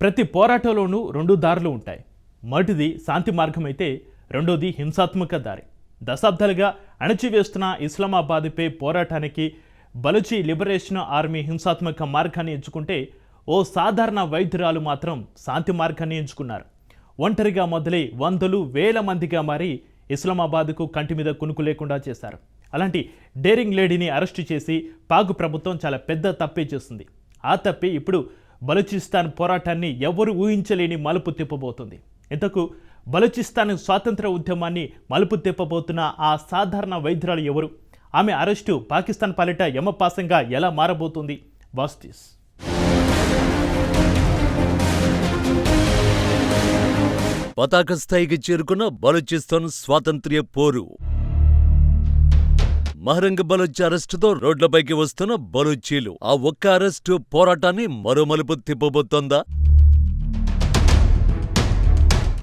ప్రతి పోరాటంలోనూ రెండు దారులు ఉంటాయి. మొదటిది శాంతి మార్గం అయితే రెండోది హింసాత్మక దారి. దశాబ్దాలుగా అణచివేస్తున్న ఇస్లామాబాద్పై పోరాటానికి బలూచి లిబరేషన్ ఆర్మీ హింసాత్మక మార్గాన్ని ఎంచుకుంటే ఓ సాధారణ వైద్యురాలు మాత్రం శాంతి మార్గాన్ని ఎంచుకున్నారు. ఒంటరిగా మొదలై వందలు వేల మందిగా మారి ఇస్లామాబాద్కు కంటి మీద కునుకు లేకుండా చేశారు. అలాంటి డేరింగ్ లేడీని అరెస్టు చేసి పాక్ ప్రభుత్వం చాలా పెద్ద తప్పే చేస్తుంది. ఆ తప్పే ఇప్పుడు బలూచిస్తాన్ పోరాటాన్ని ఎవరు ఊహించలేని మలుపు తిప్పబోతుంది. ఇంతకు బలూచిస్తాన్ స్వాతంత్ర ఉద్యమాన్ని మలుపు తిప్పబోతున్న ఆ సాధారణ వైద్యురాలు ఎవరు? ఆమె అరెస్టు పాకిస్తాన్ పాలిట యమపాసంగా ఎలా మారబోతుంది? వాస్తీస్ పతాక స్థాయికి చేరుకున్న బలూచిస్తాన్ స్వాతంత్ర్య పోరు. మహరంగ్ బలూచ్ అరెస్టుతో రోడ్లపైకి వస్తున్న బలూచీలు. ఆ ఒక్క అరెస్టు పోరాటాన్ని మరో మలుపు తిప్పబోతోందా?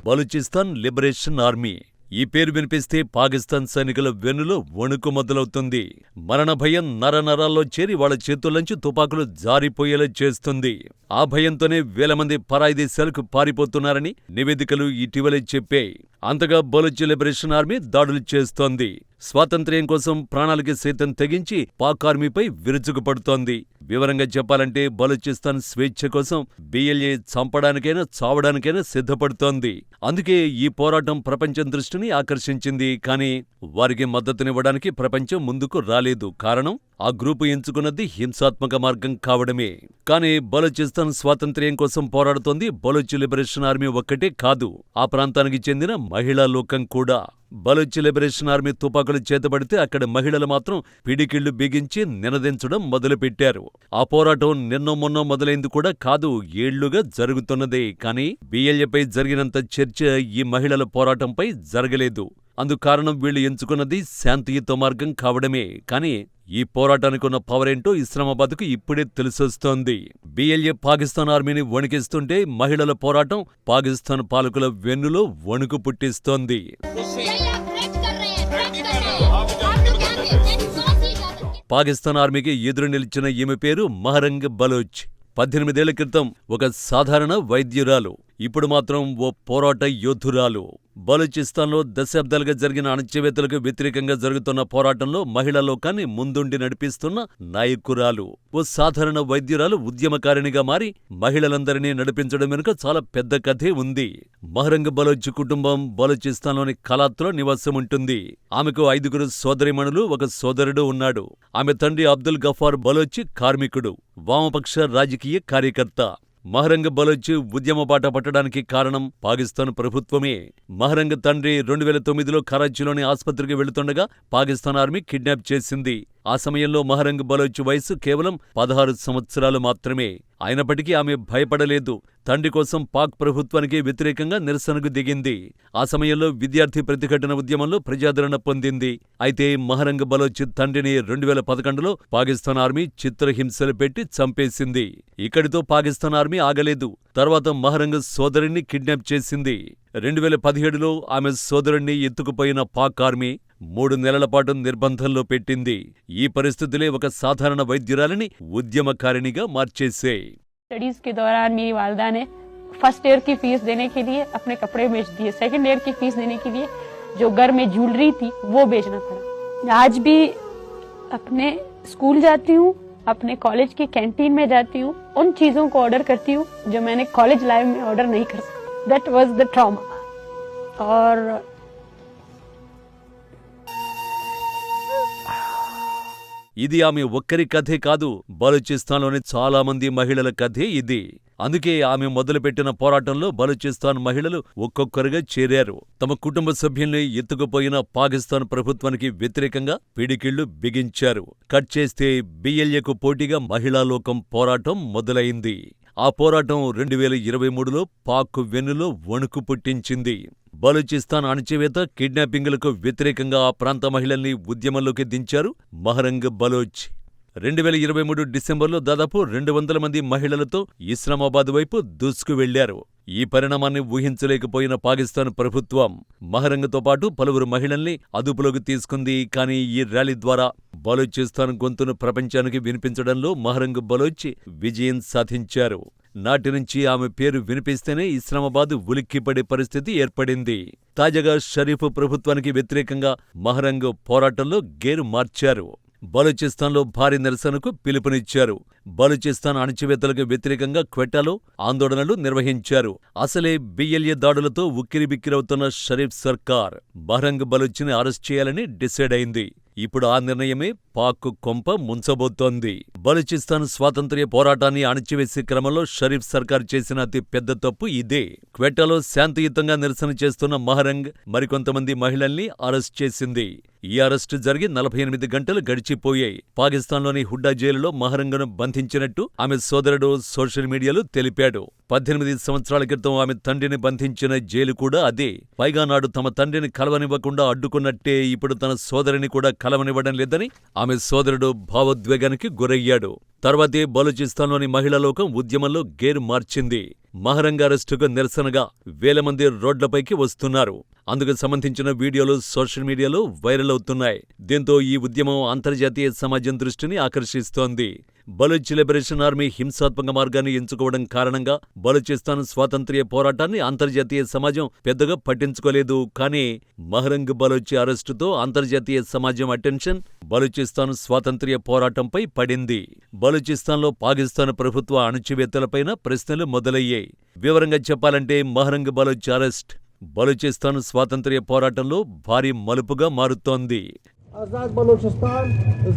బలూచిస్తాన్ లిబరేషన్ ఆర్మీ ఈ పేరు వినిపిస్తే పాకిస్తాన్ సైనికుల వెన్నులో వణుకు మొదలవుతుంది. మరణ భయం నరనరాల్లో చేరి వాళ్ల చేతుల్లోంచి తుపాకులు జారిపోయేలా చేస్తుంది. ఆ భయంతోనే వేల మంది పరాయి దేశాలకు పారిపోతున్నారని నివేదికలు ఇటీవలే చెప్పాయి. అంతగా బలూచ్ లిబరేషన్ ఆర్మీ దాడులు చేస్తోంది. స్వాతంత్ర్యం కోసం ప్రాణాలకి సైతం తెగించి పాక్ ఆర్మీపై విరుచుకుపడుతోంది. వివరంగా చెప్పాలంటే బలూచిస్తాన్ స్వేచ్ఛ కోసం బిఎల్ఏ చంపడానికైనా చావడానికైనా సిద్ధపడుతోంది. అందుకే ఈ పోరాటం ప్రపంచం దృష్టిని ఆకర్షించింది. కానీ వారికి మద్దతునివ్వడానికి ప్రపంచం ముందుకు రాలేదు. కారణం ఆ గ్రూపు ఎంచుకున్నది హింసాత్మక మార్గం కావడమే. కానీ బలూచిస్తాన్ స్వాతంత్ర్యం కోసం పోరాడుతోంది బలూచ్ లిబరేషన్ ఆర్మీ ఒక్కటే కాదు, ఆ ప్రాంతానికి చెందిన మహిళా లోకం కూడా. బలూచ్ లిబరేషన్ ఆర్మీ తుపాకులు చేతబడితే అక్కడ మహిళలు మాత్రం పిడికిళ్లు బిగించి నినదించడం మొదలుపెట్టారు. ఆ పోరాటం నిన్నో మొన్నో మొదలైంది కూడా కాదు, ఏళ్లుగా జరుగుతున్నదే. కానీ బిఎల్ఏపై జరిగినంత చర్చ ఈ మహిళల పోరాటంపై జరగలేదు. అందుకారణం వీళ్లు ఎంచుకున్నది శాంతియుత మార్గం కావడమే. కానీ ఈ పోరాటానికి ఉన్న పవరేంటో ఇస్లామాబాద్కు ఇప్పుడే తెలిసొస్తోంది. బిఎల్ఏ పాకిస్తాన్ ఆర్మీని వణికిస్తుంటే మహిళల పోరాటం పాకిస్తాన్ పాలకుల వెన్నులో వణుకు పుట్టిస్తోంది. పాకిస్తాన్ ఆర్మీకి ఎదురు నిలిచిన ఈమె పేరు మహరంగ్ బలూచ్. 18 ఏళ్ల క్రితం ఒక సాధారణ వైద్యురాలు, ఇప్పుడు మాత్రం ఓ పోరాట యోధురాలు. బలూచిస్తాన్లో దశాబ్దాలుగా జరిగిన అణచివేతలకు వ్యతిరేకంగా జరుగుతున్న పోరాటంలో మహిళా లోకాన్ని ముందుండి నడిపిస్తున్న నాయకురాలు. ఓ సాధారణ వైద్యురాలు ఉద్యమకారిణిగా మారి మహిళలందరినీ నడిపించడం వెనుక చాలా పెద్ద కథే ఉంది. మహరంగ్ బలూచ్ కుటుంబం బలూచిస్తాన్లోని కలాత్లో నివాసముంటుంది. ఆమెకు 5 సోదరీమణులు, ఒక సోదరుడు ఉన్నాడు. ఆమె తండ్రి అబ్దుల్ గఫార్ బలూచ్ కార్మికుడు, వామపక్ష రాజకీయ కార్యకర్త. మహరంగ్ బలూచ్ ఉద్యమ బాట పట్టడానికి కారణం పాకిస్తాన్ ప్రభుత్వమే. మహరంగ్ తండ్రి 2009లో కరాచీలోని ఆసుపత్రికి వెళుతుండగా పాకిస్తాన్ ఆర్మీ కిడ్నాప్ చేసింది. ఆ సమయంలో మహరంగ్ బలూచ్ వయసు కేవలం 16 సంవత్సరాలు మాత్రమే. అయినప్పటికీ ఆమె భయపడలేదు. తండ్రి కోసం పాక్ ప్రభుత్వానికి వ్యతిరేకంగా నిరసనకు దిగింది. ఆ సమయంలో విద్యార్థి ప్రతిఘటన ఉద్యమంలో ప్రజాదరణ పొందింది. అయితే మహరంగ్ బలూచ్ తండ్రిని 2011లో పాకిస్తాన్ ఆర్మీ చిత్రహింసలు పెట్టి చంపేసింది. ఇక్కడితో పాకిస్తాన్ ఆర్మీ ఆగలేదు. తర్వాత మహరంగ్ సోదరుణ్ణి కిడ్నాప్ చేసింది. 2017లో ఆమె సోదరుణ్ణి ఎత్తుకుపోయిన పాక్ ఆర్మీ 3 నెలల పాటు నిర్బంధంలో పెట్టింది. ఈ పరిస్థితులే ఒక సాధారణ వైద్యురాలిని ఉద్యమకారిణిగా మార్చేశాయి. स्टडीज के दौरान मेरी वालिदा ने फर्स्ट ईयर की फीस देने के लिए अपने कपड़े बेच दिए, सेकंड ईयर की फीस देने के लिए जो घर में ज्वेलरी थी वो बेचना पड़ा. आज भी अपने स्कूल जाती हूँ, अपने कॉलेज की कैंटीन में जाती हूँ, उन चीजों को ऑर्डर करती हूँ जो मैंने कॉलेज लाइफ में ऑर्डर नहीं कर सकती. That was the trauma. और ఇది ఆమె ఒక్కరి కథే కాదు, బలూచిస్తాన్లోని చాలా మంది మహిళల కథే ఇది. అందుకే ఆమె మొదలుపెట్టిన పోరాటంలో బలూచిస్తాన్ మహిళలు ఒక్కొక్కరుగా చేరారు. తమ కుటుంబ సభ్యుల్ని ఎత్తుకుపోయిన పాకిస్తాన్ ప్రభుత్వానికి వ్యతిరేకంగా పిడికిళ్లు బిగించారు. కట్ చేస్తే బిఎల్ఏకు పోటీగా మహిళా లోకం పోరాటం మొదలైంది. ఆ పోరాటం 2023లో పాక్ వెన్నులో వణుకు పుట్టించింది. బలూచిస్తాన్ అణచివేత, కిడ్నాపింగ్లకు వ్యతిరేకంగా ఆ ప్రాంత మహిళల్ని ఉద్యమంలోకి దించారు మహరంగ్ బలూచ్. 2023 డిసెంబర్లో దాదాపు 200 మంది మహిళలతో ఇస్లామాబాద్ వైపు దూసుకు వెళ్లారు. ఈ పరిణామాన్ని ఊహించలేకపోయిన పాకిస్తాన్ ప్రభుత్వం మహరంగ్తో పాటు పలువురు మహిళల్ని అదుపులోకి తీసుకుంది. కానీ ఈ ర్యాలీ ద్వారా బలూచిస్తాన్ గొంతును ప్రపంచానికి వినిపించడంలో మహరంగ్ బలూచ్ విజయం సాధించారు. నాటి నుంచి ఆమె పేరు వినిపిస్తేనే ఇస్లామాబాద్ ఉలిక్కిపడే పరిస్థితి ఏర్పడింది. తాజాగా షరీఫ్ ప్రభుత్వానికి వ్యతిరేకంగా మహరంగ్ పోరాటంలో గేరు మార్చారు. బలూచిస్తాన్లో భారీ నిరసనకు పిలుపునిచ్చారు. బలూచిస్తాన్ అణచివేతలకు వ్యతిరేకంగా క్వెట్టాలో ఆందోళనలు నిర్వహించారు. అసలే బిఎల్ఏ దాడులతో ఉక్కిరిబిక్కిరవుతున్న షరీఫ్ సర్కార్ మహరంగ్ బలూచ్ని అరెస్ట్ చేయాలని డిసైడ్ అయింది. ఇప్పుడు ఆ నిర్ణయమే పాక్ కొంప ముంచబోతోంది. బలూచిస్తాన్ స్వాతంత్ర్య పోరాటాన్ని అణచివేసే క్రమంలో షరీఫ్ సర్కార్ చేసిన అతి పెద్ద తప్పు ఇదే. క్వెట్టాలో శాంతియుతంగా నిరసన చేస్తున్న మహరంగ్ మరికొంతమంది మహిళల్ని అరెస్ట్ చేసింది. ఈ అరెస్టు జరిగి 48 గంటలు గడిచిపోయాయి. పాకిస్తాన్లోని హుడ్డా జైలులో మహరంగ్ను బంధించినట్టు ఆమె సోదరుడు సోషల్ మీడియాలో తెలిపాడు. 18 సంవత్సరాల క్రితం ఆమె తండ్రిని బంధించిన జైలు కూడా అదే. పైగా నాడు తమ తండ్రిని కలవనివ్వకుండా అడ్డుకున్నట్టే ఇప్పుడు తన సోదరిని కూడా కలవనివ్వడం లేదని ఆమె సోదరుడు భావోద్వేగానికి గురయ్యాడు. తర్వాతే బలూచిస్తాన్లోని మహిళా లోకం ఉద్యమంలో గేరు మార్చింది. మహరంగ్ అరెస్టుకు నిరసనగా వేల మంది రోడ్లపైకి వస్తున్నారు. అందుకు సంబంధించిన వీడియోలు సోషల్ మీడియాలో వైరల్ అవుతున్నాయి. దీంతో ఈ ఉద్యమం అంతర్జాతీయ సమాజం దృష్టిని ఆకర్షిస్తోంది. బలూచ్ లిబరేషన్ ఆర్మీ హింసాత్మక మార్గాన్ని ఎంచుకోవడం కారణంగా బలూచిస్తాన్ స్వాతంత్ర్య పోరాటాన్ని అంతర్జాతీయ సమాజం పెద్దగా పట్టించుకోలేదు. కానీ మహరంగ్ బలూచ్ అరెస్టుతో అంతర్జాతీయ సమాజం అటెన్షన్ బలూచిస్తాన్ స్వాతంత్ర్య పోరాటంపై పడింది. బలూచిస్తాన్లో పాకిస్తాన్ ప్రభుత్వ అణచివేతలపైన ప్రశ్నలు మొదలయ్యాయి. వివరంగా చెప్పాలంటే మహరంగ్ బలూచ్ అరెస్ట్ బలూచిస్తాన్ స్వాతంత్ర్య పోరాటంలో భారీ మలుపుగా మారుతోంది. Azad Balochistan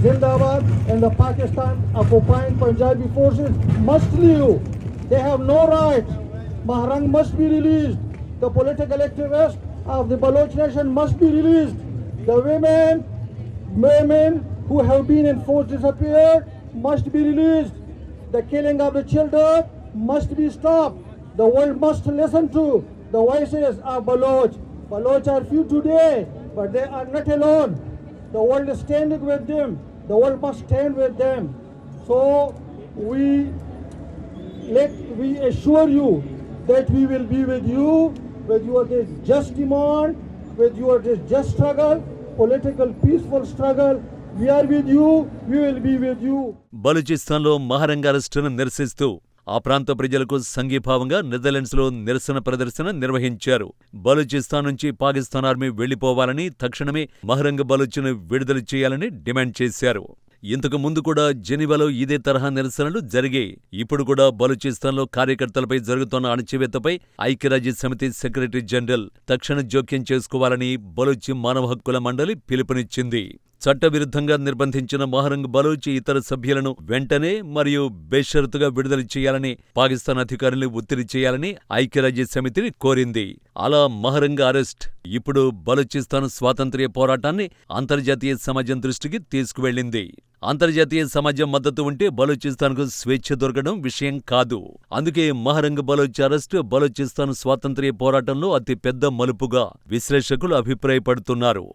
Zindabad and the Pakistan occupying Punjabi forces must leave. They have no right. Mahrang must be released. The political activists of the Baloch nation must be released. The women who have been enforced disappeared must be released. The killing of the children must be stopped. The world must listen to the voices of Baloch. Baloch are few today, but they are not alone. The world is standing with them. The world must stand with them. So we assure you that we will be with you, with your this just demand, with your this just struggle, political peaceful struggle. We are with you. We will be with you. బలూచిస్తాన్లో మహరంగ్ అరెస్టును నిరసిస్తూ ఆ ప్రాంత ప్రజలకు సంఘీభావంగా నెదర్లాండ్స్లో నిరసన ప్రదర్శన నిర్వహించారు. బలూచిస్తాన్ నుంచి పాకిస్తాన్ ఆర్మీ వెళ్లిపోవాలని, తక్షణమే మహరంగ్ బలూచ్ను విడుదల చేయాలని డిమాండ్ చేశారు. ఇంతకు ముందు కూడా జెనీవాలో ఇదే తరహా నిరసనలు జరిగాయి. ఇప్పుడు కూడా బలూచిస్తాన్లో కార్యకర్తలపై జరుగుతున్న అణచివేతపై ఐక్యరాజ్యసమితి సెక్రటరీ జనరల్ తక్షణ జోక్యం చేసుకోవాలని బలూచి మానవ హక్కుల మండలి పిలుపునిచ్చింది. చట్టవిరుద్ధంగా నిర్బంధించిన మహరంగ్ బలూచ్ ఇతర సభ్యులను వెంటనే మరియు బేషరతుగా విడుదల చేయాలని పాకిస్తాన్ అధికారులను ఒత్తిడి చేయాలని ఐక్యరాజ్యసమితిని కోరింది. అలా మహరంగ్ అరెస్ట్ ఇప్పుడు బలూచిస్తాన్ స్వాతంత్ర్య పోరాటాన్ని అంతర్జాతీయ సమాజం దృష్టికి తీసుకువెళ్లింది. అంతర్జాతీయ సమాజం మద్దతు ఉంటే బలూచిస్తాన్కు స్వేచ్ఛ దొరకడం విషయం కాదు. అందుకే మహరంగ్ బలూచ్ అరెస్టు బలూచిస్తాన్ స్వాతంత్ర్య పోరాటంలో అతి పెద్ద మలుపుగా విశ్లేషకులు అభిప్రాయపడుతున్నారు.